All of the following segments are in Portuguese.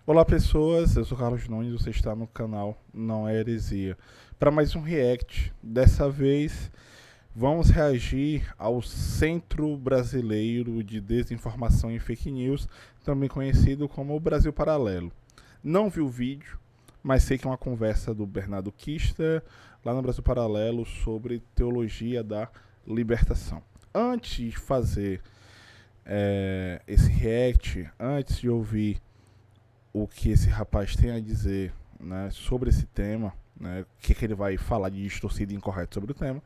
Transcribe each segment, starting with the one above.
Olá pessoas, eu sou Carlos Nunes, você está no canal Não é Heresia. Para mais um react, dessa vez vamos reagir ao Centro Brasileiro de Desinformação e Fake News, também conhecido como o Brasil Paralelo. Não vi o vídeo, mas sei que é uma conversa do Bernardo Kister, lá no Brasil Paralelo, sobre teologia da libertação. Antes de fazer esse react, antes de ouvir o que esse rapaz tem a dizer, né, sobre esse tema, né, o que ele vai falar de distorcido e incorreto sobre o tema,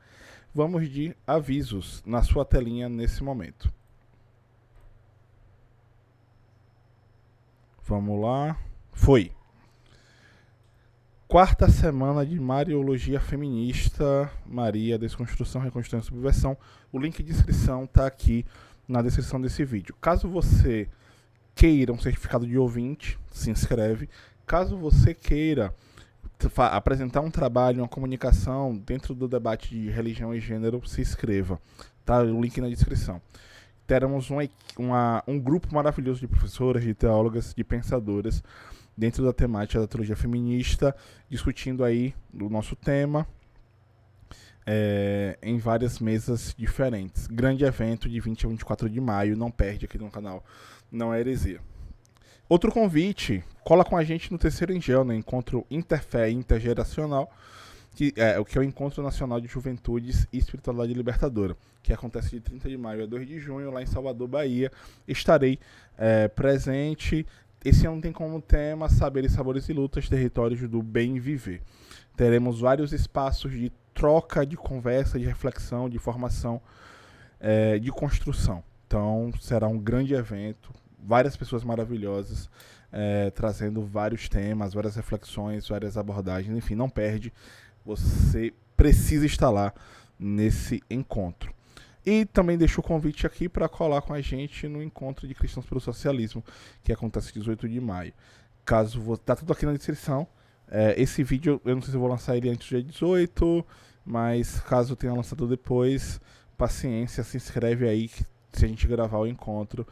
vamos de avisos na sua telinha nesse momento. Vamos lá. Foi. Quarta semana de Mariologia Feminista, Maria, Desconstrução, Reconstrução e Subversão. O link de inscrição está aqui na descrição desse vídeo. Caso você queira um certificado de ouvinte, se inscreve. Caso você queira apresentar um trabalho, uma comunicação dentro do debate de religião e gênero, se inscreva. Tá? O link na descrição. Teremos um grupo maravilhoso de professoras, de teólogas, de pensadoras dentro da temática da teologia feminista, discutindo aí o nosso tema em várias mesas diferentes. Grande evento de 20 a 24 de maio, não perde aqui no canal Não é Heresia. Outro convite, cola com a gente no Terceiro Engel, no Encontro Interfé Intergeracional, que é o Encontro Nacional de Juventudes e Espiritualidade Libertadora, que acontece de 30 de maio a 2 de junho, lá em Salvador, Bahia. Estarei presente. Esse ano tem como tema Saberes, Sabores e Lutas, Territórios do Bem Viver. Teremos vários espaços de troca, de conversa, de reflexão, de formação, de construção. Então, será um grande evento, várias pessoas maravilhosas, trazendo vários temas, várias reflexões, várias abordagens. Enfim, não perde, você precisa estar lá nesse encontro. E também deixo o convite aqui para colar com a gente no Encontro de Cristãos pelo Socialismo, que acontece 18 de maio. Caso você... Tá tudo aqui na descrição. Esse vídeo, eu não sei se eu vou lançar ele antes do dia 18, mas caso tenha lançado depois, paciência, se inscreve aí, que se a gente gravar o encontro,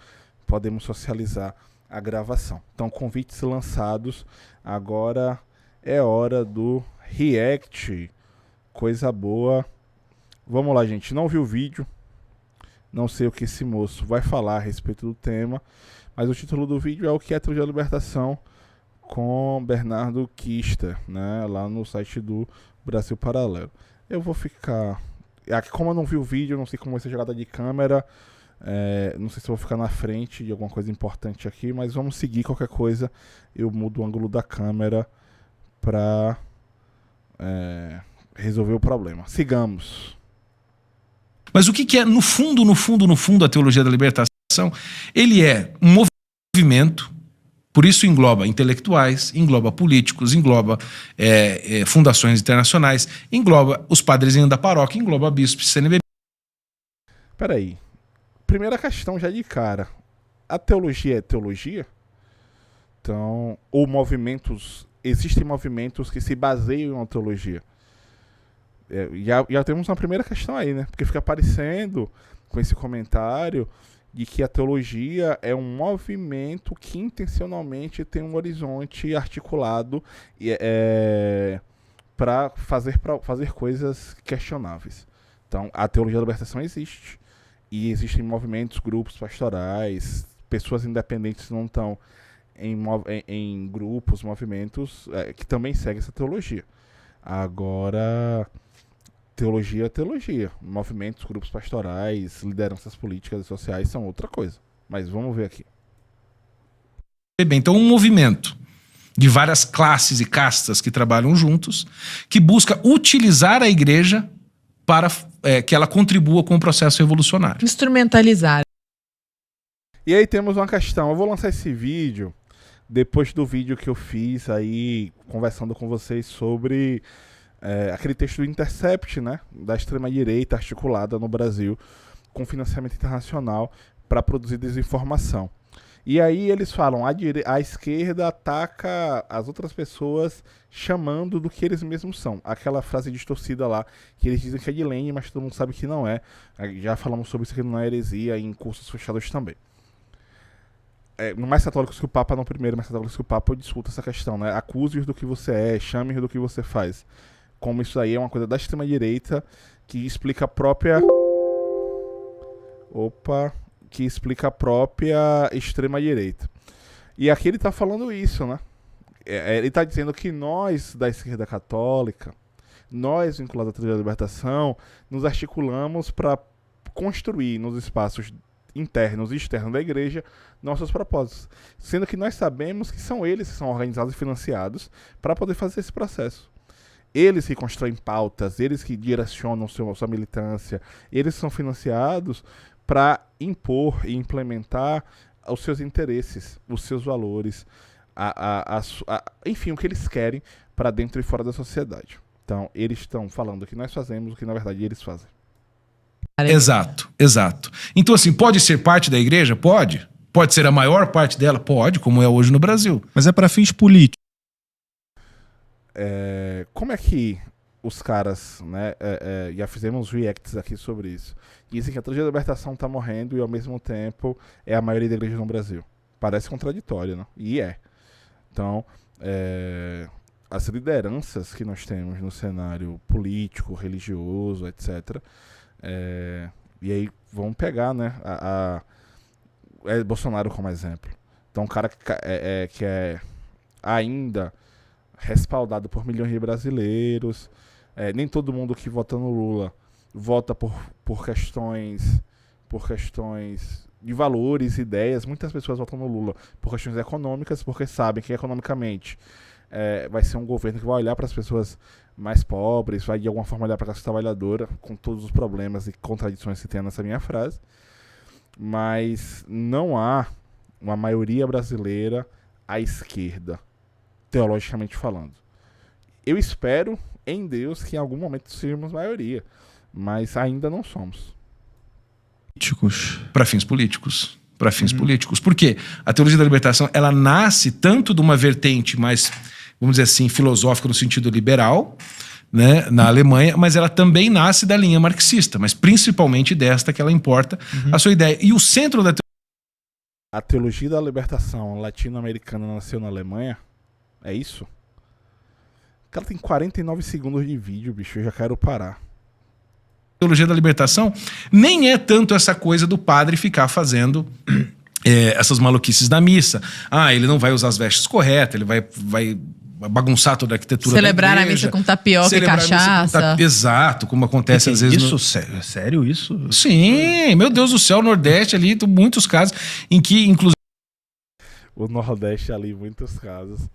podemos socializar a gravação. Então, convites lançados. Agora é hora do react. Coisa boa. Vamos lá, gente. Não vi o vídeo. Não sei o que esse moço vai falar a respeito do tema, mas o título do vídeo é O que é Teologia da Libertação, com Bernardo Kister, né, lá no site do Brasil Paralelo. Eu vou ficar... Aqui, como eu não vi o vídeo, não sei como vai ser a jogada de câmera, não sei se eu vou ficar na frente de alguma coisa importante aqui, mas vamos seguir. Qualquer coisa eu mudo o ângulo da câmera para resolver o problema. Sigamos. Mas o que é, no fundo, a teologia da libertação? Ele é um movimento, por isso engloba intelectuais, engloba políticos, engloba fundações internacionais, engloba os padrezinhos da paróquia, engloba bispos, CNBB. Peraí. Primeira questão já de cara. A teologia é teologia? Então, ou movimentos... Existem movimentos que se baseiam na teologia? Já temos uma primeira questão aí, né? Porque fica parecendo, com esse comentário, de que a teologia é um movimento que intencionalmente tem um horizonte articulado para fazer coisas questionáveis. Então, a teologia da libertação existe. E existem movimentos, grupos pastorais, pessoas independentes não estão em grupos, movimentos que também seguem essa teologia. Agora... Teologia é teologia. Movimentos, grupos pastorais, lideranças políticas e sociais são outra coisa. Mas vamos ver aqui. Então, um movimento de várias classes e castas que trabalham juntos, que busca utilizar a igreja para que ela contribua com o processo revolucionário. Instrumentalizar. E aí temos uma questão. Eu vou lançar esse vídeo depois do vídeo que eu fiz aí, conversando com vocês sobre... aquele texto do Intercept, né, da extrema-direita articulada no Brasil com financiamento internacional para produzir desinformação. E aí eles falam, a esquerda ataca as outras pessoas chamando do que eles mesmos são. Aquela frase distorcida lá, que eles dizem que é de Lenin, mas todo mundo sabe que não é. Já falamos sobre isso aqui na Heresia em cursos fechados também. no Mais Católicos que o Papa, no primeiro Mais Católicos que o Papa, eu discuto essa questão, né? Acuse-os do que você é, chame-os do que você faz. Como isso aí é uma coisa da extrema-direita que explica a própria... que explica a própria extrema-direita. E aqui ele tá falando isso, né? Ele tá dizendo que nós, da esquerda católica, nós, vinculados à Teologia da Libertação, nos articulamos para construir nos espaços internos e externos da igreja nossos propósitos. Sendo que nós sabemos que são eles que são organizados e financiados para poder fazer esse processo. Eles que constroem pautas, eles que direcionam sua militância, eles são financiados para impor e implementar os seus interesses, os seus valores, enfim, o que eles querem para dentro e fora da sociedade. Então, eles estão falando o que nós fazemos, o que na verdade eles fazem. Exato, exato. Então, assim, pode ser parte da igreja? Pode. Pode ser a maior parte dela? Pode, como é hoje no Brasil. Mas é para fins políticos. Como é que os caras, né, já fizemos reacts aqui sobre isso, dizem que a Teologia da Libertação está morrendo e ao mesmo tempo é a maioria da igreja no Brasil. Parece contraditório, né? E é. Então, as lideranças que nós temos no cenário político, religioso, etc. E aí vamos pegar, né, Bolsonaro como exemplo. Então, um cara que é ainda respaldado por milhões de brasileiros. Nem todo mundo que vota no Lula vota por questões de valores, ideias. Muitas pessoas votam no Lula por questões econômicas, porque sabem que economicamente vai ser um governo que vai olhar para as pessoas mais pobres, vai de alguma forma olhar para a classe trabalhadora, com todos os problemas e contradições que tem nessa minha frase. Mas não há uma maioria brasileira à esquerda, teologicamente falando. Eu espero em Deus que em algum momento sejamos maioria, mas ainda não somos. Para fins políticos. Para fins políticos. Porque a teologia da libertação, ela nasce tanto de uma vertente mais, vamos dizer assim, filosófica no sentido liberal, né, na Alemanha, mas ela também nasce da linha marxista, mas principalmente desta que ela importa a sua ideia. E o centro da a teologia da libertação latino-americana nasceu na Alemanha? É isso? O cara tem 49 segundos de vídeo, bicho, eu já quero parar. Teologia da libertação nem é tanto essa coisa do padre ficar fazendo essas maluquices da missa. Ele não vai usar as vestes corretas, ele vai bagunçar toda a arquitetura celebrar da a missa com tapioca e cachaça. Exato, como acontece às vezes. Isso? Sério isso? Sim, meu Deus do céu, o Nordeste ali, muitos casos em que, inclusive... O Nordeste ali, muitos casos.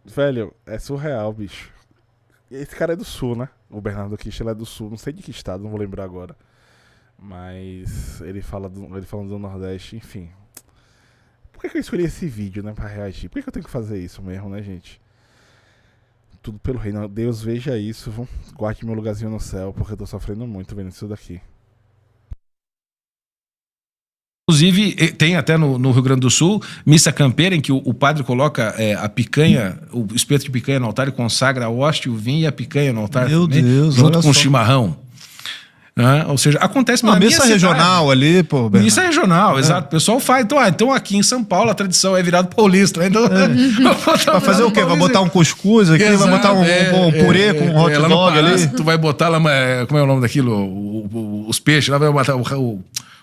Velho, é surreal, bicho. Esse cara é do Sul, né? O Bernardo Kister é do Sul, não sei de que estado, não vou lembrar agora. Mas ele falando do Nordeste, enfim. Por que eu escolhi esse vídeo, né, pra reagir? Por que eu tenho que fazer isso mesmo, né, gente? Tudo pelo reino. Deus veja isso, guarde meu lugarzinho no céu, porque eu tô sofrendo muito vendo isso daqui. Inclusive, tem até no Rio Grande do Sul, missa campeira, em que o padre coloca a picanha, o espeto de picanha no altar e consagra a hóstia, o vinho e a picanha no altar. Meu também, Deus, junto com o só. chimarrão. Ou seja, acontece Uma missa minha regional cidade. ali, pô. Bernardo. Missa regional, exato. O pessoal faz. Então aqui em São Paulo a tradição é virado paulista. Né? Então, Vai fazer o quê? Vai botar um cuscuz aqui? Exato, vai botar um purê com um hot dog ali? Tu vai botar lá, como é o nome daquilo? Os peixes, lá vai botar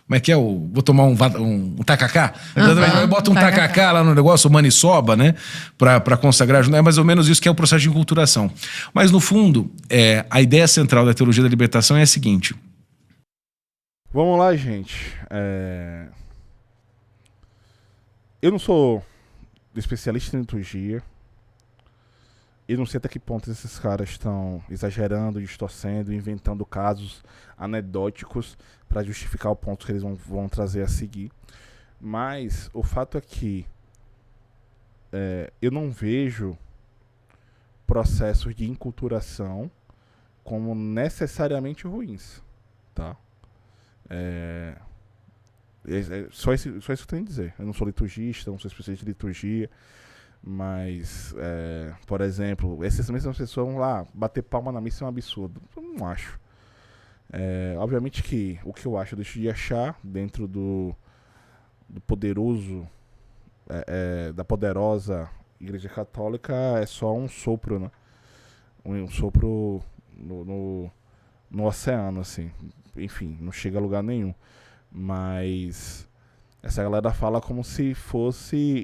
como é que é? Vou tomar um tacacá. Bota um tacacá lá no negócio, o maniçoba, né? Pra consagrar. É mais ou menos isso que é o processo de enculturação. Mas, no fundo, a ideia central da teologia da libertação é a seguinte. Vamos lá, gente. Eu não sou especialista em liturgia. Eu não sei até que ponto esses caras estão exagerando, distorcendo, inventando casos anedóticos para justificar o ponto que eles vão trazer a seguir. Mas o fato é que eu não vejo processos de enculturação como necessariamente ruins, tá? Só isso que eu tenho a dizer. Eu não sou liturgista, não sou especialista em liturgia, mas, por exemplo, essas mesmas pessoas vão lá bater palma na missa é um absurdo. Eu não acho. Obviamente que o que eu acho eu deixo de achar dentro do poderoso, da poderosa Igreja Católica é só um sopro, né? Um sopro no oceano, assim. Enfim, não chega a lugar nenhum. Mas essa galera fala como se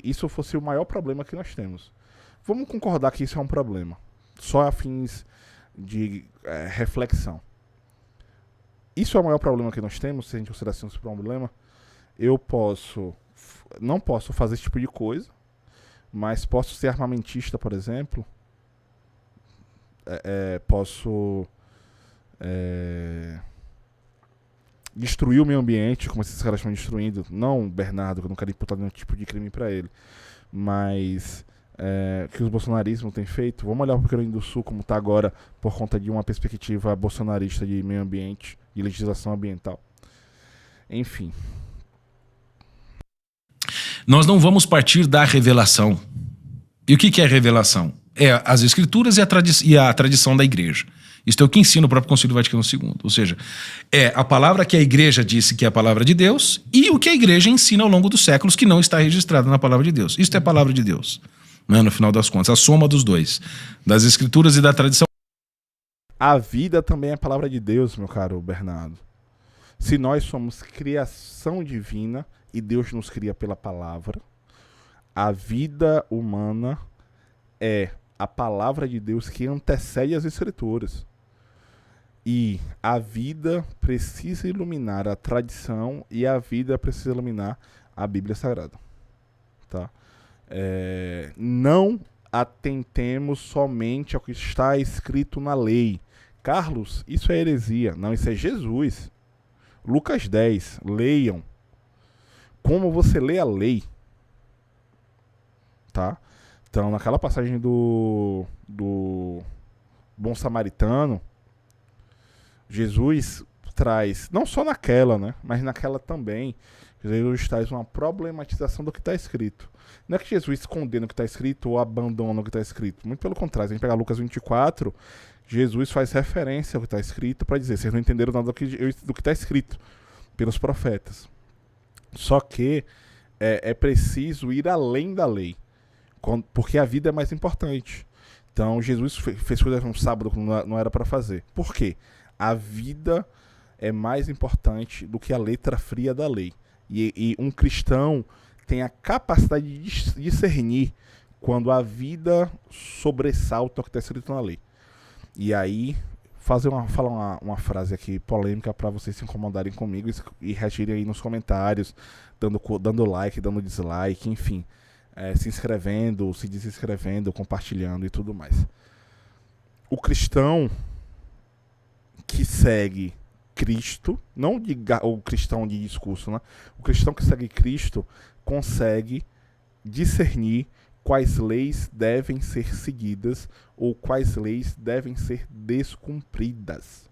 isso fosse o maior problema que nós temos. Vamos concordar que isso é um problema. Só a fins de reflexão. Isso é o maior problema que nós temos, se a gente considerar assim um problema. Eu não posso fazer esse tipo de coisa, mas posso ser armamentista, por exemplo. Posso destruir o meio ambiente, como esses caras estão destruindo. Não o Bernardo, que eu não quero imputar nenhum tipo de crime para ele. Mas que os bolsonarismos têm feito. Vamos olhar para o Rio Grande do Sul como está agora, por conta de uma perspectiva bolsonarista de meio ambiente e legislação ambiental. Enfim. Nós não vamos partir da revelação. E o que é revelação? É as escrituras e a tradição da igreja. Isso é o que ensina o próprio Concílio Vaticano II. Ou seja, é a palavra que a igreja disse que é a palavra de Deus e o que a igreja ensina ao longo dos séculos que não está registrado na palavra de Deus. Isso é a palavra de Deus. Né? No final das contas, a soma dos dois. Das escrituras e da tradição. A vida também é a palavra de Deus, meu caro Bernardo. Se nós somos criação divina e Deus nos cria pela palavra, a vida humana é a palavra de Deus que antecede as escrituras. E a vida precisa iluminar a tradição e a vida precisa iluminar a Bíblia Sagrada. Tá? Não atentemos somente ao que está escrito na lei. Carlos, isso é heresia. Não, isso é Jesus. Lucas 10, leiam. Como você lê a lei. Tá? Então, naquela passagem do Bom Samaritano, Jesus traz, não só naquela, né, mas naquela também, Jesus traz uma problematização do que está escrito. Não é que Jesus condena o que está escrito ou abandona o que está escrito. Muito pelo contrário, se a gente pegar Lucas 24, Jesus faz referência ao que está escrito para dizer, vocês não entenderam nada do que está escrito pelos profetas. Só que é preciso ir além da lei. Porque a vida é mais importante. Então Jesus fez coisas no sábado que não era para fazer. Por quê? A vida é mais importante do que a letra fria da lei. E um cristão tem a capacidade de discernir quando a vida sobressalta o que está escrito na lei. E aí, falar uma frase aqui polêmica para vocês se incomodarem comigo e reagirem aí nos comentários, dando like, dando dislike, enfim. Se inscrevendo, se desinscrevendo, compartilhando e tudo mais. O cristão que segue Cristo, não o cristão de discurso, né? O cristão que segue Cristo consegue discernir quais leis devem ser seguidas ou quais leis devem ser descumpridas.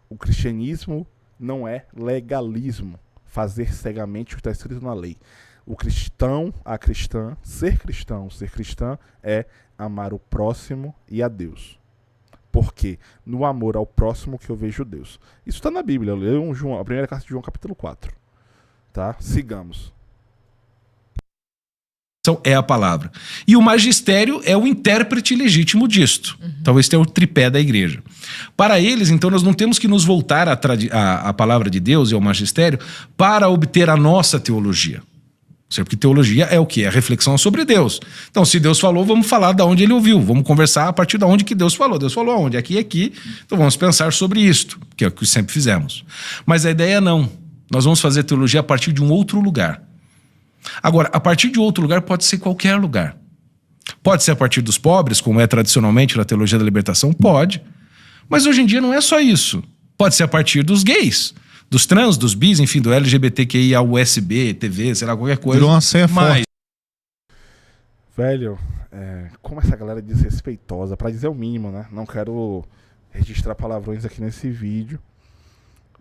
O cristianismo não é legalismo, fazer cegamente o que está escrito na lei. O cristão, a cristã, ser cristã é amar o próximo e a Deus. Porque no amor ao próximo que eu vejo Deus. Isso está na Bíblia. Eu leio a primeira carta de João, capítulo 4. Tá? Sigamos. É a palavra. E o magistério é o intérprete legítimo disto. Então esse é o tripé da igreja. Para eles, então, nós não temos que nos voltar à palavra de Deus e ao magistério para obter a nossa teologia. Porque teologia é o quê? É a reflexão sobre Deus. Então, se Deus falou, vamos falar de onde ele ouviu. Vamos conversar a partir de onde que Deus falou. Deus falou aonde? Aqui e aqui. Então, vamos pensar sobre isto, que é o que sempre fizemos. Mas a ideia não. Nós vamos fazer teologia a partir de um outro lugar. Agora, a partir de outro lugar pode ser qualquer lugar. Pode ser a partir dos pobres, como é tradicionalmente na teologia da libertação? Pode. Mas hoje em dia não é só isso. Pode ser a partir dos gays, dos trans, dos bis, enfim, do LGBTQIA, USB, TV, sei lá, qualquer coisa. Virou uma senha forte. Velho, como essa galera é desrespeitosa, pra dizer o mínimo, né? Não quero registrar palavrões aqui nesse vídeo,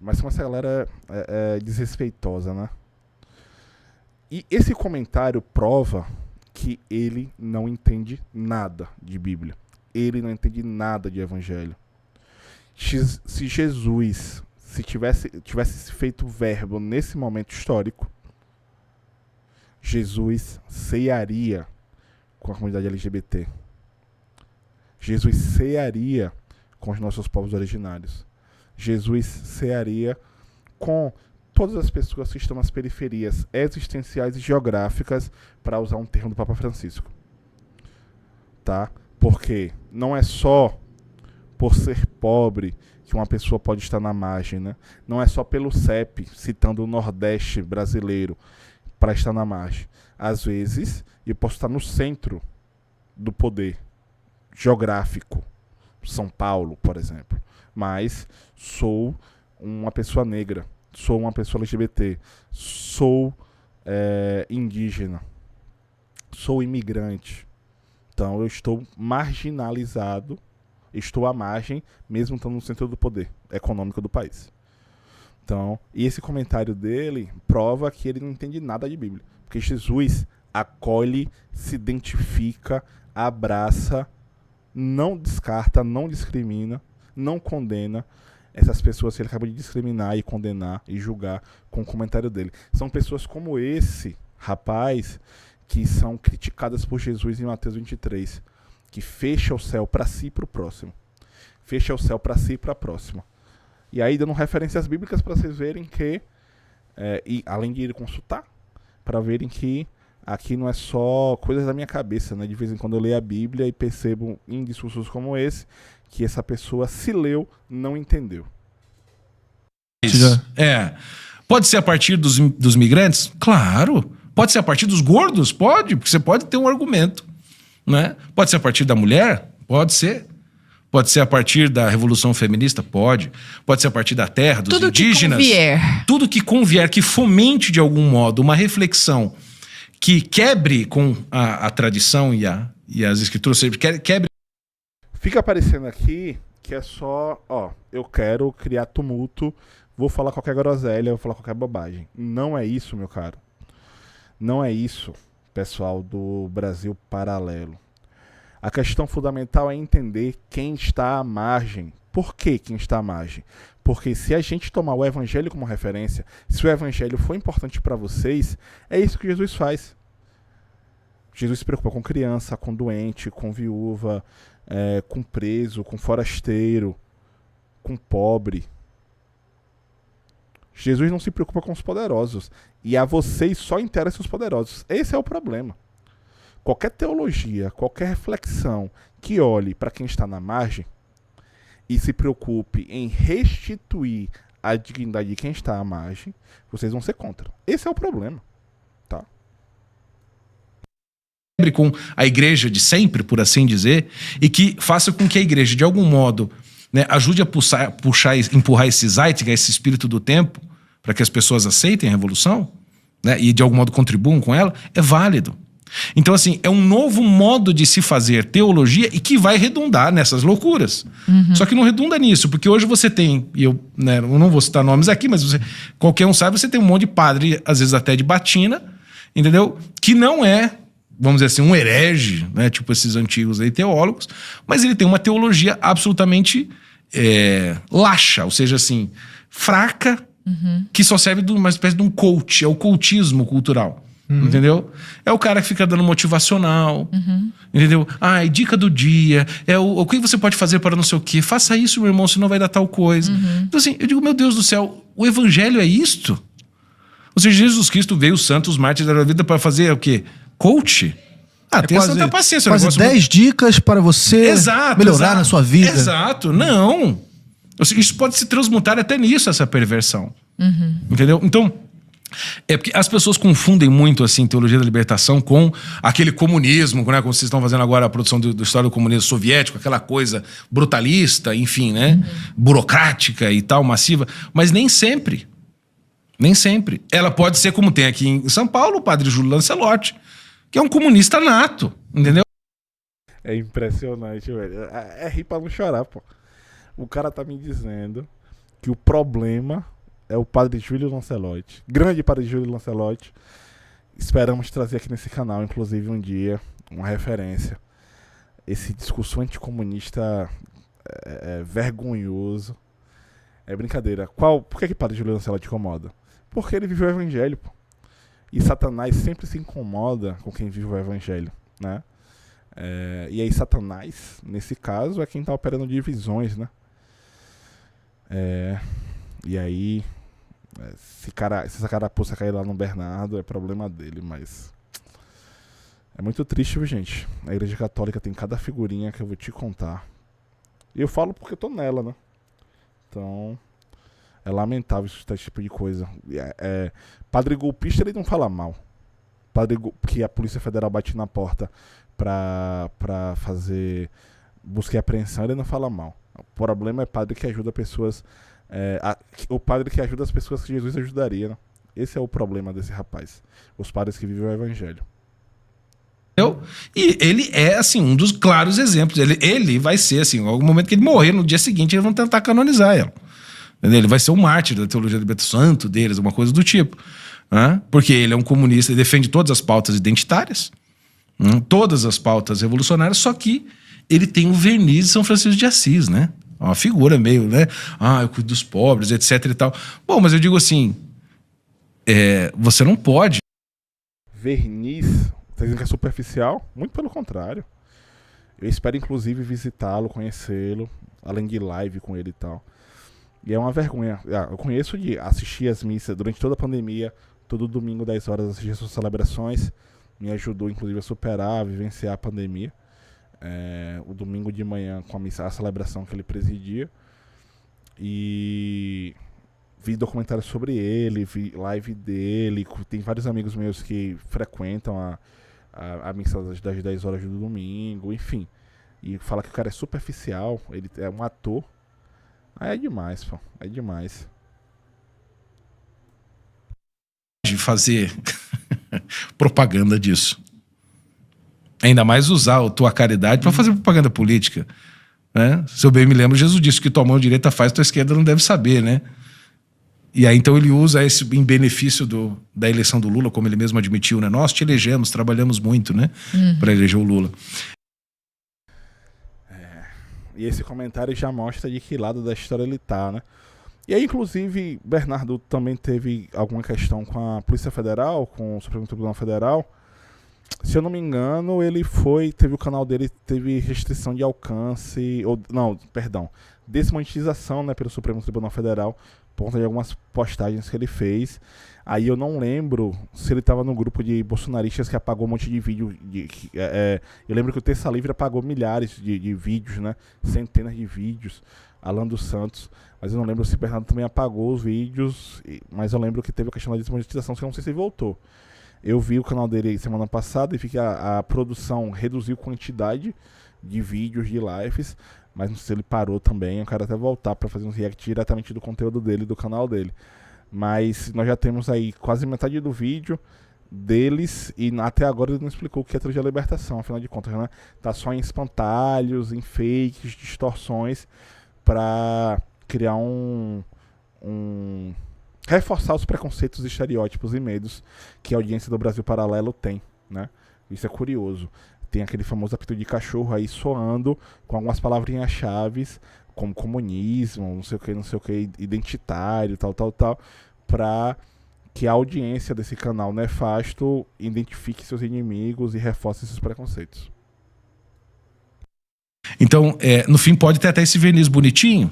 mas como essa galera é desrespeitosa, né? E esse comentário prova que ele não entende nada de Bíblia. Ele não entende nada de Evangelho. Se Jesus... se tivesse feito o verbo nesse momento histórico, Jesus cearia com a comunidade LGBT. Jesus cearia com os nossos povos originários. Jesus cearia com todas as pessoas que estão nas periferias existenciais e geográficas, para usar um termo do Papa Francisco. Tá? Porque não é só por ser pobre que uma pessoa pode estar na margem, né? Não é só pelo CEP, citando o Nordeste brasileiro, para estar na margem. Às vezes, eu posso estar no centro do poder geográfico, São Paulo, por exemplo, mas sou uma pessoa negra, sou uma pessoa LGBT, sou indígena, sou imigrante. Então eu estou marginalizado, estou à margem, mesmo estando no centro do poder econômico do país. Então, e esse comentário dele prova que ele não entende nada de Bíblia. Porque Jesus acolhe, se identifica, abraça, não descarta, não discrimina, não condena essas pessoas que ele acabou de discriminar e condenar e julgar com o comentário dele. São pessoas como esse rapaz que são criticadas por Jesus em Mateus 23, que fecha o céu para si e para o próximo. Fecha o céu para si e para a próxima. E aí dando referências bíblicas para vocês verem que, e além de ir consultar, para verem que aqui não é só coisas da minha cabeça, né? De vez em quando eu leio a Bíblia e percebo em discursos como esse, que essa pessoa se leu, não entendeu. Isso. Pode ser a partir dos migrantes? Claro. Pode ser a partir dos gordos? Pode, porque você pode ter um argumento. Né? Pode ser a partir da mulher? Pode ser. Pode ser a partir da Revolução Feminista? Pode. Pode ser a partir da terra, dos indígenas. Tudo que convier, que fomente de algum modo uma reflexão que quebre com a tradição e as escrituras, quebre. Fica aparecendo aqui que é só, eu quero criar tumulto, vou falar qualquer groselha, vou falar qualquer bobagem. Não é isso, meu caro. Não é isso, pessoal do Brasil Paralelo. A questão fundamental é entender quem está à margem. Por que quem está à margem? Porque se a gente tomar o Evangelho como referência, se o Evangelho for importante para vocês, é isso que Jesus faz. Jesus se preocupa com criança, com doente, com viúva, com preso, com forasteiro, com pobre. Jesus não se preocupa com os poderosos. E a vocês só interessam os poderosos. Esse é o problema. Qualquer teologia, qualquer reflexão que olhe para quem está na margem e se preocupe em restituir a dignidade de quem está à margem, vocês vão ser contra. Esse é o problema. Tá? Com a igreja de sempre, por assim dizer, e que faça com que a igreja, de algum modo, né, ajude a empurrar esse zeitgeist, esse espírito do tempo, para que as pessoas aceitem a revolução, né, e de algum modo contribuam com ela, é válido. Então, assim, é um novo modo de se fazer teologia e que vai redundar nessas loucuras. Só que não redunda nisso, porque hoje você tem, e eu não vou citar nomes aqui, mas qualquer um sabe, você tem um monte de padre, às vezes até de batina, entendeu? Que não é, vamos dizer assim, um herege, né, tipo esses antigos aí teólogos, mas ele tem uma teologia absolutamente laxa, ou seja, assim, fraca, que só serve de uma espécie de um coach, é o coachismo cultural. Entendeu? É o cara que fica dando motivacional, entendeu? Dica do dia, o que você pode fazer para não sei o quê, faça isso, meu irmão, senão vai dar tal coisa. Então, assim, eu digo, meu Deus do céu, o evangelho é isto? Ou seja, Jesus Cristo veio, os santos, os mártires da vida, para fazer o quê? Coach? Tenha santa paciência. Quase 10 dicas para você melhorar na sua vida. Exato, não. Ou seja, isso pode se transmutar até nisso, essa perversão. Entendeu? Então, é porque as pessoas confundem muito assim teologia da libertação com aquele comunismo, né, como vocês estão fazendo agora a produção do história do comunismo soviético, aquela coisa brutalista, enfim, né, burocrática e tal, massiva, mas nem sempre. Nem sempre. Ela pode ser como tem aqui em São Paulo o padre Júlio Lancelotti, que é um comunista nato, entendeu? É impressionante, velho. É rir pra não chorar, pô. O cara tá me dizendo que o problema é o padre Júlio Lancelotti. Grande padre Júlio Lancelotti. Esperamos trazer aqui nesse canal, inclusive, um dia, uma referência. Esse discurso anticomunista é vergonhoso. É brincadeira. Por que padre Júlio Lancelotti incomoda? Porque ele viveu o evangelho, pô. E Satanás sempre se incomoda com quem vive o evangelho, né? E aí Satanás, nesse caso, é quem está operando divisões, né? E aí, se essa carapuça cair lá no Bernardo, é problema dele, mas... É muito triste, viu, gente? A Igreja Católica tem cada figurinha que eu vou te contar. E eu falo porque eu tô nela, né? Então... É lamentável esse tipo de coisa. Padre golpista, ele não fala mal. Que a Polícia Federal bate na porta pra fazer busca e apreensão, ele não fala mal. O problema é padre que ajuda pessoas... o padre que ajuda as pessoas que Jesus ajudaria, né? Esse é o problema desse rapaz. Os padres que vivem o evangelho. E ele é, assim, um dos claros exemplos. Ele vai ser, assim, em algum momento que ele morrer, no dia seguinte, eles vão tentar canonizar ela. Ele vai ser um mártir da teologia da libertação, santo deles, alguma coisa do tipo. Né? Porque ele é um comunista e defende todas as pautas identitárias, todas as pautas revolucionárias, só que ele tem o verniz de São Francisco de Assis, né? Uma figura meio, né? Eu cuido dos pobres, etc e tal. Bom, mas eu digo assim, você não pode... Verniz, tá dizendo que é superficial? Muito pelo contrário. Eu espero, inclusive, visitá-lo, conhecê-lo, além de live com ele e tal. E é uma vergonha. Eu conheço de assistir as missas durante toda a pandemia, todo domingo, 10 horas, assistir as suas celebrações. Me ajudou, inclusive, a superar, a vivenciar a pandemia. O domingo de manhã, com a celebração que ele presidia. E vi documentários sobre ele, vi live dele. Tem vários amigos meus que frequentam a missa das 10 horas do domingo, enfim. E fala que o cara é superficial, ele é um ator. É demais, pô. É demais. De fazer propaganda disso. Ainda mais usar a tua caridade para fazer propaganda política. Né? Se eu bem me lembro, Jesus disse que tua mão direita faz, tua esquerda não deve saber, né? E aí então ele usa isso em benefício da eleição do Lula, como ele mesmo admitiu, né? Nós te elegemos, trabalhamos muito, né? Para eleger o Lula. E esse comentário já mostra de que lado da história ele tá, né? E aí, inclusive, Bernardo também teve alguma questão com a Polícia Federal, com o Supremo Tribunal Federal. Se eu não me engano, teve o canal dele, teve restrição de alcance, desmonetização, né, pelo Supremo Tribunal Federal, por conta de algumas postagens que ele fez. Aí eu não lembro se ele estava no grupo de bolsonaristas que apagou um monte de vídeo. Eu lembro que o Terça Livre apagou milhares de vídeos, né? Centenas de vídeos. Alan dos Santos. Mas eu não lembro se o Bernardo também apagou os vídeos. Mas eu lembro que teve a questão da desmonetização, que eu não sei se ele voltou. Eu vi o canal dele semana passada e vi que a produção reduziu a quantidade de vídeos, de lives. Mas não sei se ele parou também. Eu quero até voltar para fazer um react diretamente do conteúdo dele, do canal dele. Mas nós já temos aí quase metade do vídeo deles e até agora ele não explicou o que é teologia da libertação, afinal de contas, né? Tá só em espantalhos, em fakes, distorções, para criar reforçar os preconceitos, estereótipos e medos que a audiência do Brasil Paralelo tem, né? Isso é curioso. Tem aquele famoso apito de cachorro aí soando com algumas palavrinhas-chaves, como comunismo, não sei o que, identitário, tal, pra que a audiência desse canal nefasto identifique seus inimigos e reforce esses preconceitos. Então, no fim, pode ter até esse verniz bonitinho.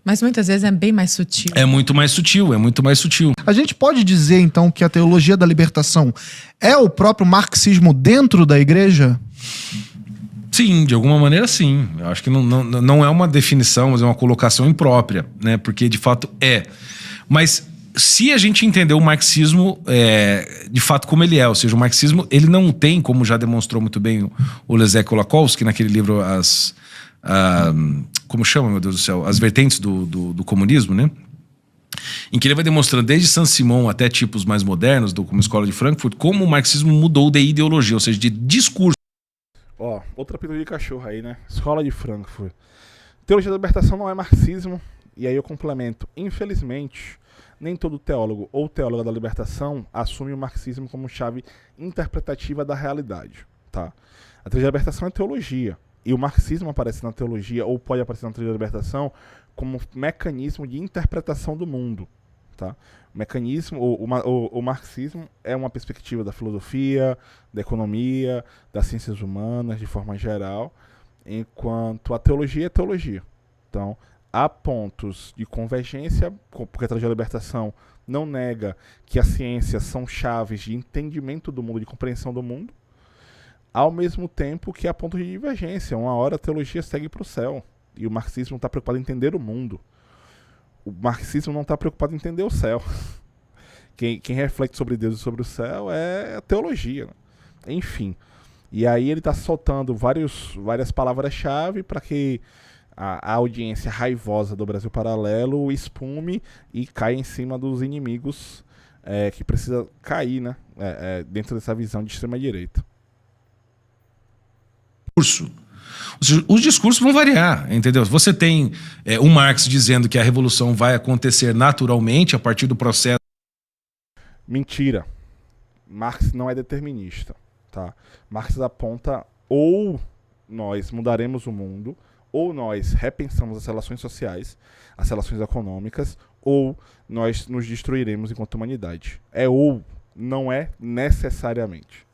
Mas muitas vezes é bem mais sutil. É muito mais sutil. A gente pode dizer, então, que a teologia da libertação é o próprio marxismo dentro da igreja? Sim, de alguma maneira sim. Eu acho que não é uma definição, mas é uma colocação imprópria, né? Porque de fato é. Mas se a gente entender o marxismo de fato como ele é, ou seja, o marxismo ele não tem, como já demonstrou muito bem o Leszek Kolakowski naquele livro como chama, meu Deus do céu? As vertentes do comunismo, né? Em que ele vai demonstrando desde Saint-Simon até tipos mais modernos, como a Escola de Frankfurt, como o marxismo mudou de ideologia, ou seja, de discurso. Outra pílula de cachorro aí, né? Escola de Frankfurt. Teologia da libertação não é marxismo. E aí eu complemento. Infelizmente, nem todo teólogo ou teóloga da libertação assume o marxismo como chave interpretativa da realidade, tá? A teologia da libertação é teologia. E o marxismo aparece na teologia, ou pode aparecer na teologia da libertação, como mecanismo de interpretação do mundo, tá? O mecanismo, o marxismo é uma perspectiva da filosofia, da economia, das ciências humanas, de forma geral, enquanto a teologia é teologia. Então, há pontos de convergência, porque a teologia da libertação não nega que as ciências são chaves de entendimento do mundo, de compreensão do mundo, ao mesmo tempo que há pontos de divergência. Uma hora a teologia segue para o céu, e o marxismo não está preocupado em entender o mundo. O marxismo não está preocupado em entender o céu. Quem reflete sobre Deus e sobre o céu é a teologia, né? Enfim. E aí ele está soltando várias palavras-chave para que a audiência raivosa do Brasil Paralelo espume e caia em cima dos inimigos que precisa cair, né? Dentro dessa visão de extrema-direita. Os discursos vão variar, entendeu? Você tem o Marx dizendo que a revolução vai acontecer naturalmente a partir do processo. Mentira. Marx não é determinista, tá? Marx aponta ou nós mudaremos o mundo, ou nós repensamos as relações sociais, as relações econômicas, ou nós nos destruiremos enquanto humanidade. É ou, não é necessariamente.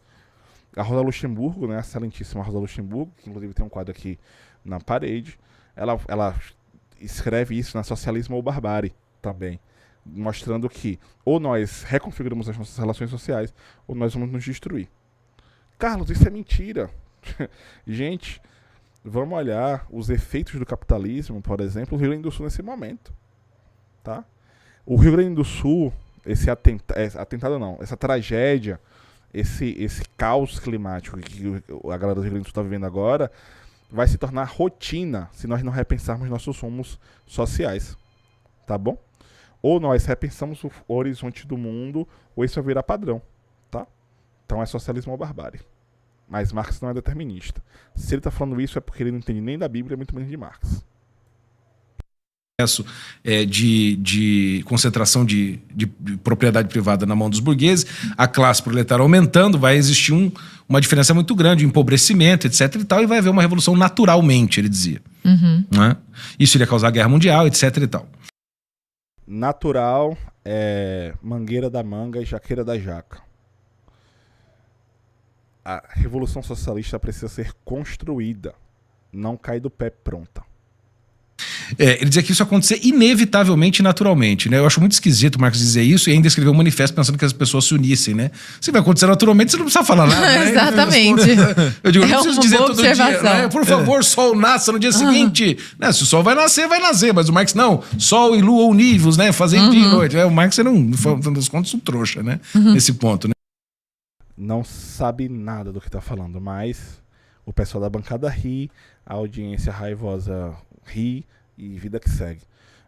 A Rosa Luxemburgo, né, a excelentíssima Rosa Luxemburgo, que inclusive tem um quadro aqui na parede, ela escreve isso na Socialismo ou Barbárie também, mostrando que ou nós reconfiguramos as nossas relações sociais, ou nós vamos nos destruir. Carlos, isso é mentira. Gente, vamos olhar os efeitos do capitalismo, por exemplo, no Rio Grande do Sul nesse momento. Tá? O Rio Grande do Sul, essa tragédia, esse caos climático que a galera do Rio Grande do Sul está vivendo agora, vai se tornar rotina se nós não repensarmos nossos rumos sociais. Tá bom? Ou nós repensamos o horizonte do mundo, ou isso vai virar padrão. Tá? Então é socialismo ou barbárie. Mas Marx não é determinista. Se ele está falando isso é porque ele não entende nem da Bíblia, muito menos de Marx. De concentração de propriedade privada na mão dos burgueses, a classe proletária aumentando, vai existir uma diferença muito grande, um empobrecimento, etc. e tal, e vai haver uma revolução naturalmente, ele dizia. Né? Isso iria causar guerra mundial, etc. e tal. Natural é mangueira da manga e jaqueira da jaca. A revolução socialista precisa ser construída, não cair do pé pronta. Ele dizia que isso ia acontecer inevitavelmente e naturalmente, né? Eu acho muito esquisito o Marx dizer isso e ainda escrever um manifesto pensando que as pessoas se unissem, né? Se vai acontecer naturalmente, você não precisa falar nada, né? Exatamente. Eu digo, não preciso dizer todo dia, né? Por favor, sol nasça no dia seguinte. Né? Se o sol vai nascer, mas o Marx não. Sol e lua univos, né? Fazendo dia e noite. O Marx era no final das contas, um trouxa, né? Nesse ponto, né? Não sabe nada do que está falando, mas o pessoal da bancada ri, a audiência raivosa ri e vida que segue.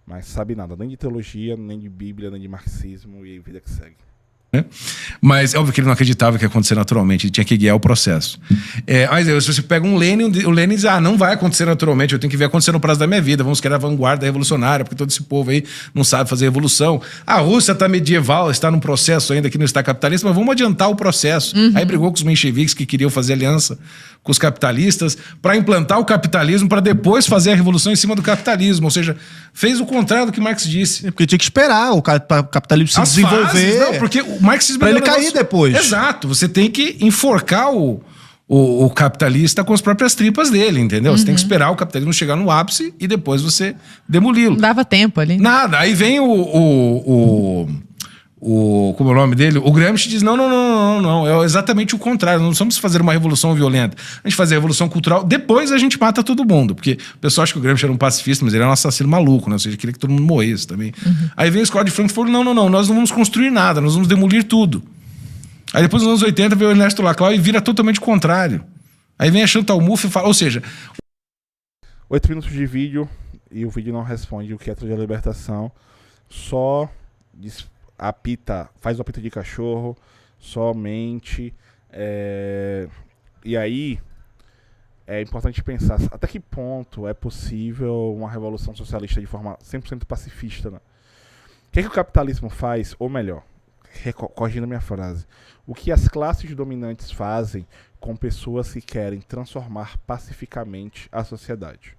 Mas sabe nada, nem de teologia, nem de Bíblia, nem de marxismo e vida que segue. Mas é óbvio que ele não acreditava que ia acontecer naturalmente, ele tinha que guiar o processo. Mas se você pega um Lenin, o Lenin diz, não vai acontecer naturalmente, eu tenho que ver acontecer no prazo da minha vida, vamos querer a vanguarda revolucionária, porque todo esse povo aí não sabe fazer revolução. A Rússia está medieval, está num processo ainda que não está capitalista, mas vamos adiantar o processo. Aí brigou com os mencheviques que queriam fazer aliança com os capitalistas para implantar o capitalismo, para depois fazer a revolução em cima do capitalismo, ou seja, fez o contrário do que Marx disse. Porque tinha que esperar o capitalismo se desenvolver. Fases, não, porque o marxismo pra ele cair depois. Exato, você tem que enforcar o capitalista com as próprias tripas dele, entendeu? Você tem que esperar o capitalismo chegar no ápice e depois você demoli-lo. Não dava tempo ali. Nada, aí vem como é o nome dele? O Gramsci diz, não, é exatamente o contrário, não precisamos fazer uma revolução violenta, a gente fazer a revolução cultural, depois a gente mata todo mundo, porque o pessoal acha que o Gramsci era um pacifista, mas ele era um assassino maluco, né? Ou seja, queria que todo mundo morresse também. Aí vem a escola de Frankfurt, não, nós não vamos construir nada, nós vamos demolir tudo. Aí depois nos anos 80 veio o Ernesto Laclau e vira totalmente o contrário. Aí vem a Chantal Mouffe e fala, ou seja... 8 minutos de vídeo e o vídeo não responde o que é a teoria da libertação, só apita, faz o apito de cachorro, somente. E aí é importante pensar até que ponto é possível uma revolução socialista de forma 100% pacifista, né? O que é que o capitalismo faz, ou melhor, corrigindo a minha frase, o que as classes dominantes fazem com pessoas que querem transformar pacificamente a sociedade,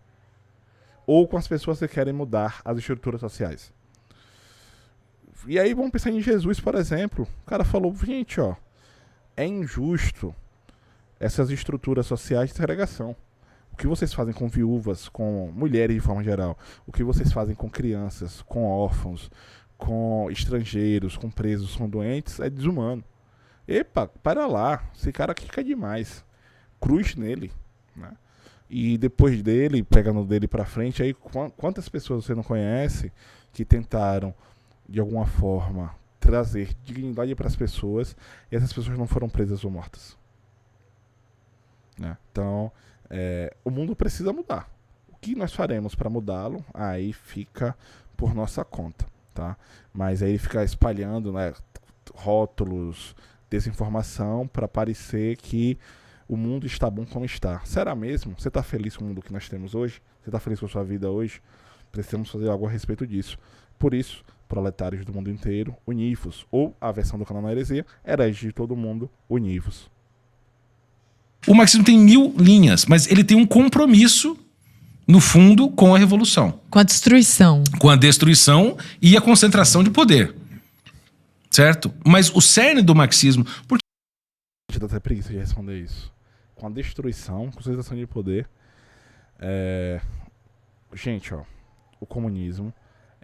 ou com as pessoas que querem mudar as estruturas sociais. E aí vamos pensar em Jesus, por exemplo. O cara falou, gente, ó, é injusto essas estruturas sociais de segregação. O que vocês fazem com viúvas, com mulheres de forma geral, o que vocês fazem com crianças, com órfãos, com estrangeiros, com presos, com doentes, é desumano. Epa, para lá, esse cara aqui quer demais. Cruz nele, né? E depois dele, pegando dele pra frente, aí quantas pessoas você não conhece que tentaram, de alguma forma, trazer dignidade para as pessoas e essas pessoas não foram presas ou mortas, né? Então, o mundo precisa mudar. O que nós faremos para mudá-lo, aí fica por nossa conta, tá? Mas aí ficar espalhando, né, rótulos, desinformação para parecer que o mundo está bom como está. Será mesmo? Você está feliz com o mundo que nós temos hoje? Você está feliz com a sua vida hoje? Precisamos fazer algo a respeito disso. Por isso, proletários do mundo inteiro, univos. Ou a versão do canal na heresia, hereges de todo mundo, univos. O marxismo tem 1000 linhas, mas ele tem um compromisso, no fundo, com a revolução. Com a destruição. Com a destruição e a concentração de poder. Certo? Mas o cerne do marxismo... Por Gente, dá até preguiça de responder isso. Com a destruição, concentração de poder... Gente, ó, o comunismo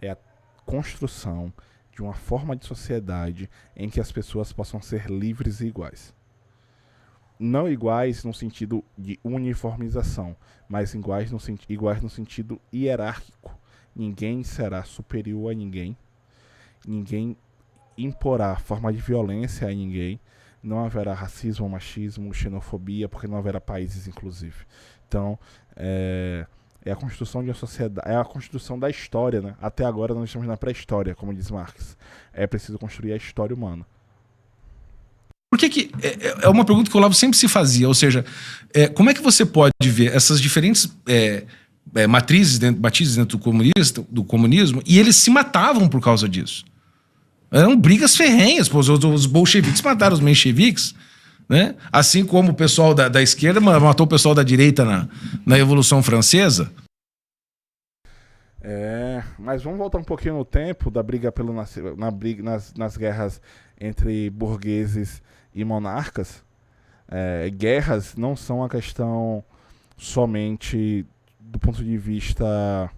é a construção de uma forma de sociedade em que as pessoas possam ser livres e iguais. Não iguais no sentido de uniformização, mas iguais no sentido hierárquico. Ninguém será superior a ninguém. Ninguém imporá forma de violência a ninguém. Não haverá racismo, machismo, xenofobia, porque não haverá países, inclusive. Então, é a construção de uma sociedade, é a construção da história, né? Até agora nós estamos na pré-história, como diz Marx. É preciso construir a história humana. Por que é uma pergunta que o Olavo sempre se fazia, ou seja, como é que você pode ver essas diferentes matrizes dentro do comunismo e eles se matavam por causa disso? Eram brigas ferrenhas, pô, os bolcheviques mataram os mencheviques, né? Assim como o pessoal da esquerda matou o pessoal da direita na Revolução Francesa. Mas vamos voltar um pouquinho no tempo da briga nas guerras entre burgueses e monarcas. Guerras não são uma questão somente do ponto de vista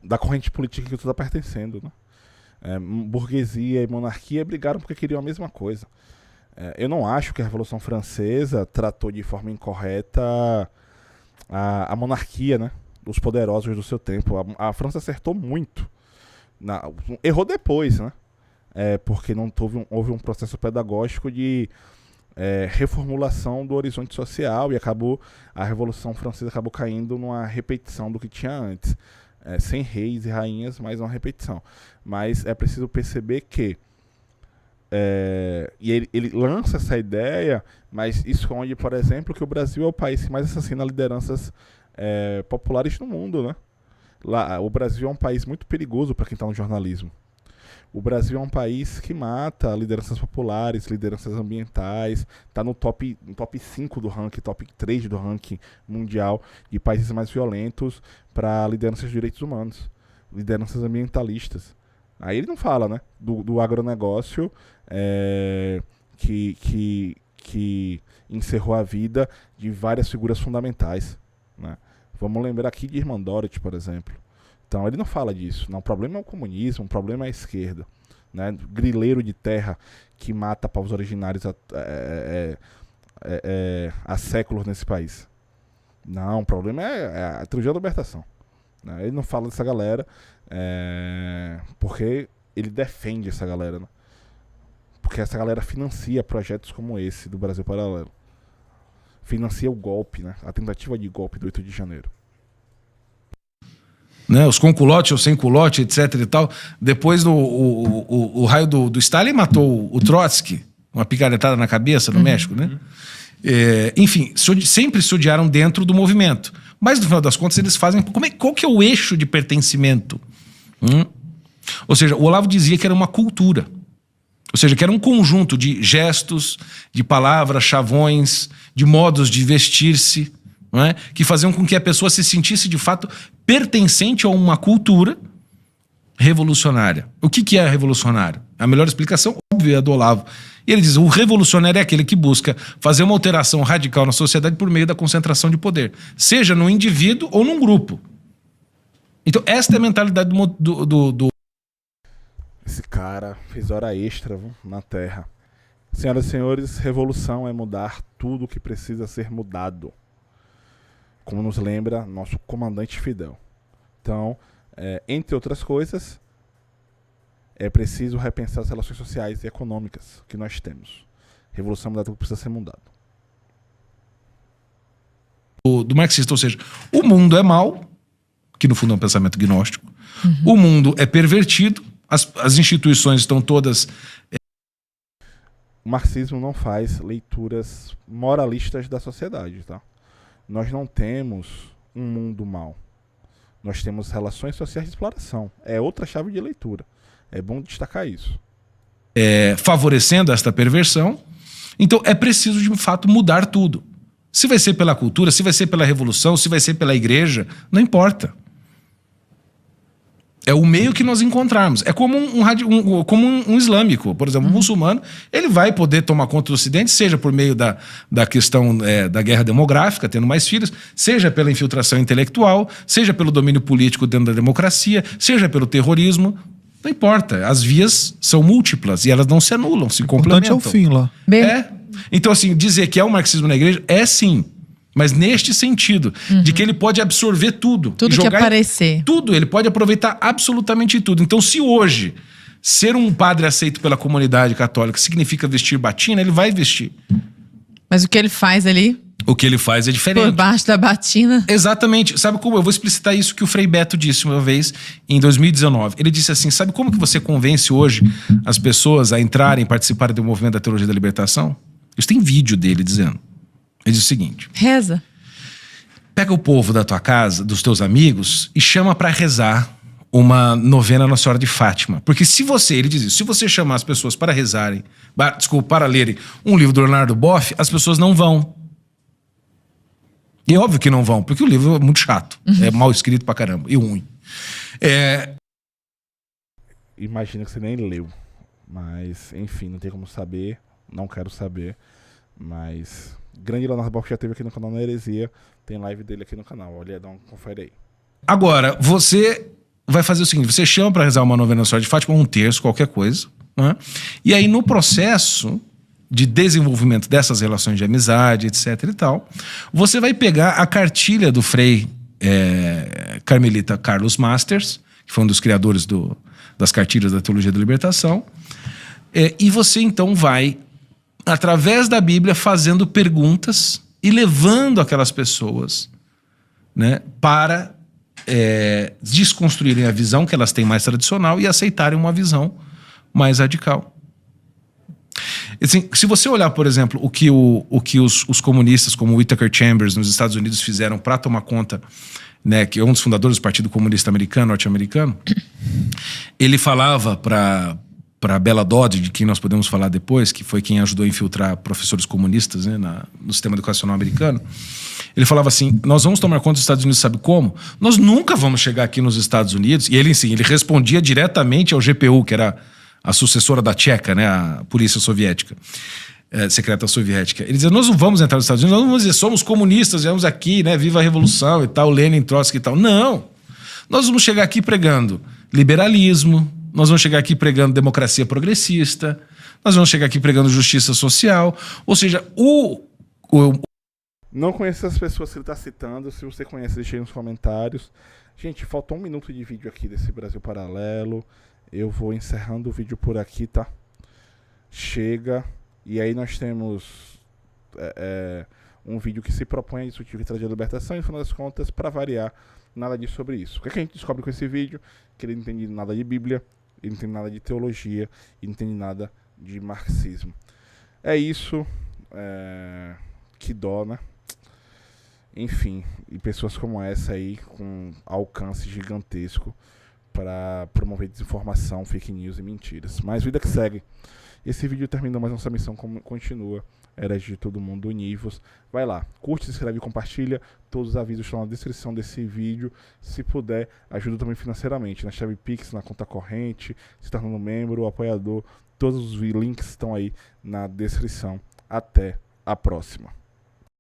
da corrente política que tu está pertencendo, né? Burguesia e monarquia brigaram porque queriam a mesma coisa. Eu não acho que a Revolução Francesa tratou de forma incorreta a monarquia, né? Os poderosos do seu tempo. A França acertou muito. Errou depois, né? Porque não houve um processo pedagógico de reformulação do horizonte social e a Revolução Francesa acabou caindo numa repetição do que tinha antes. Sem reis e rainhas, mas uma repetição. Mas é preciso perceber que e ele lança essa ideia, mas esconde, por exemplo, que o Brasil é o país que mais assassina lideranças populares no mundo, né? O Brasil é um país muito perigoso para quem está no jornalismo. O Brasil é um país que mata lideranças populares, lideranças ambientais, está no top 5 do ranking, top 3 do ranking mundial de países mais violentos para lideranças de direitos humanos, lideranças ambientalistas. Aí ele não fala, né, do agronegócio que encerrou a vida de várias figuras fundamentais, né? Vamos lembrar aqui de Irmã Dorothy, por exemplo. Então ele não fala disso. Não, o problema é o comunismo, o problema é a esquerda, né? Grileiro de terra que mata povos originários há séculos nesse país. Não, o problema é a trilogia da libertação, né? Ele não fala dessa galera porque ele defende essa galera, né? Porque essa galera financia projetos como esse do Brasil Paralelo. Financia o golpe, né? A tentativa de golpe do 8 de janeiro. Né, os com culote ou sem culote, etc e tal. Depois o raio do Stalin matou o Trotsky, uma picaretada na cabeça no México, né? Enfim, sempre se odiaram dentro do movimento. Mas no final das contas eles fazem... Qual que é o eixo de pertencimento? Ou seja, o Olavo dizia que era uma cultura. Ou seja, que era um conjunto de gestos, de palavras, chavões, de modos de vestir-se, não é? Que faziam com que a pessoa se sentisse de fato pertencente a uma cultura revolucionária. O que é revolucionário? A melhor explicação, óbvio, é a do Olavo. E ele diz, o revolucionário é aquele que busca fazer uma alteração radical na sociedade por meio da concentração de poder, seja no indivíduo ou num grupo. Então, esta é a mentalidade do... Esse cara fez hora extra, viu, na Terra. Senhoras e senhores, revolução é mudar tudo o que precisa ser mudado. Como nos lembra nosso comandante Fidel. Então, entre outras coisas, é preciso repensar as relações sociais e econômicas que nós temos. Revolução é mudar tudo que precisa ser mudado. Do marxista, ou seja, o mundo é mau, que no fundo é um pensamento gnóstico. O mundo é pervertido, as instituições estão todas... O marxismo não faz leituras moralistas da sociedade, tá? Nós não temos um mundo mau. Nós temos relações sociais de exploração. É outra chave de leitura. É bom destacar isso. Favorecendo esta perversão. Então é preciso, de fato, mudar tudo. Se vai ser pela cultura, se vai ser pela revolução, se vai ser pela igreja, não importa. É o meio que nós encontrarmos. É como um islâmico, por exemplo, um muçulmano, ele vai poder tomar conta do Ocidente, seja por meio da questão da guerra demográfica, tendo mais filhos, seja pela infiltração intelectual, seja pelo domínio político dentro da democracia, seja pelo terrorismo, não importa. As vias são múltiplas e elas não se anulam, se complementam. O importante é o fim lá. Então, assim, dizer que é o marxismo na igreja é sim. Mas neste sentido, de que ele pode absorver tudo. Tudo que aparecer. Tudo, ele pode aproveitar absolutamente tudo. Então, se hoje ser um padre aceito pela comunidade católica significa vestir batina, ele vai vestir. Mas o que ele faz ali, O que ele faz é diferente. por baixo da batina... Exatamente. Sabe como? Eu vou explicitar isso que o Frei Beto disse uma vez em 2019. Ele disse assim, sabe como que você convence hoje as pessoas a entrarem, participarem do movimento da teologia da libertação? Isso tem vídeo dele dizendo. Ele diz o seguinte: Reza. pega o povo da tua casa, dos teus amigos, e chama para rezar uma novena Nossa Senhora de Fátima. Porque se você, ele diz isso, se você chamar as pessoas para rezarem, para lerem um livro do Leonardo Boff, as pessoas não vão. E é óbvio que não vão, porque o livro é muito chato. É mal escrito pra caramba, e ruim. Imagina que você nem leu. Mas, enfim, não tem como saber. Não quero saber. Mas... grande Leonardo Boff já teve aqui no canal na Heresia. Tem live dele aqui no canal. Olha, dá um confere aí. Agora, você vai fazer o seguinte: você chama para rezar uma novena Nossa Senhora de Fátima, um terço, qualquer coisa, né? E aí, no processo de desenvolvimento dessas relações de amizade, etc e tal, você vai pegar a cartilha do frei carmelita Carlos Masters, que foi um dos criadores das cartilhas da Teologia da Libertação, e você então vai, através da Bíblia, fazendo perguntas e levando aquelas pessoas, né, para desconstruírem a visão que elas têm mais tradicional e aceitarem uma visão mais radical. Assim, se você olhar, por exemplo, o que os comunistas como Whittaker Chambers nos Estados Unidos fizeram para tomar conta, né, que é um dos fundadores do Partido Comunista Americano, norte-americano, ele falava para Bella Dodd, de quem nós podemos falar depois, que foi quem ajudou a infiltrar professores comunistas, né, no sistema educacional americano. Ele falava assim: nós vamos tomar conta dos Estados Unidos, sabe como? Nós nunca vamos chegar aqui nos Estados Unidos. E ele, sim, ele respondia diretamente ao GPU, que era a sucessora da Tcheca, né, a polícia soviética, secreta soviética. Ele dizia: nós não vamos entrar nos Estados Unidos, nós não vamos dizer somos comunistas, viemos aqui, né, viva a revolução e tal, Lenin, Trotsky e tal. Não! Nós vamos chegar aqui pregando liberalismo, nós vamos chegar aqui pregando democracia progressista, nós vamos chegar aqui pregando justiça social. Ou seja, Não conheço as pessoas que ele está citando. Se você conhece, deixe aí nos comentários. Gente, faltou 1 minuto de vídeo aqui desse Brasil Paralelo. Eu vou encerrando o vídeo por aqui, tá? Chega. E aí nós temos um vídeo que se propõe a discutir a teologia da libertação. E no final das contas, para variar, nada disso sobre isso. O que é que a gente descobre com esse vídeo? Que ele não entende nada de Bíblia, ele não entende nada de teologia, e não entende nada de marxismo. É isso. Que dó, né? Enfim, e pessoas como essa aí, com alcance gigantesco para promover desinformação, fake news e mentiras. Mas vida que segue. Esse vídeo termina, mas nossa missão continua. Herege de todo mundo, univos. Vai lá, curte, se inscreve e compartilha. Todos os avisos estão na descrição desse vídeo. Se puder, ajuda também financeiramente. Na chave Pix, na conta corrente, se tornando membro, apoiador. Todos os links estão aí na descrição. Até a próxima.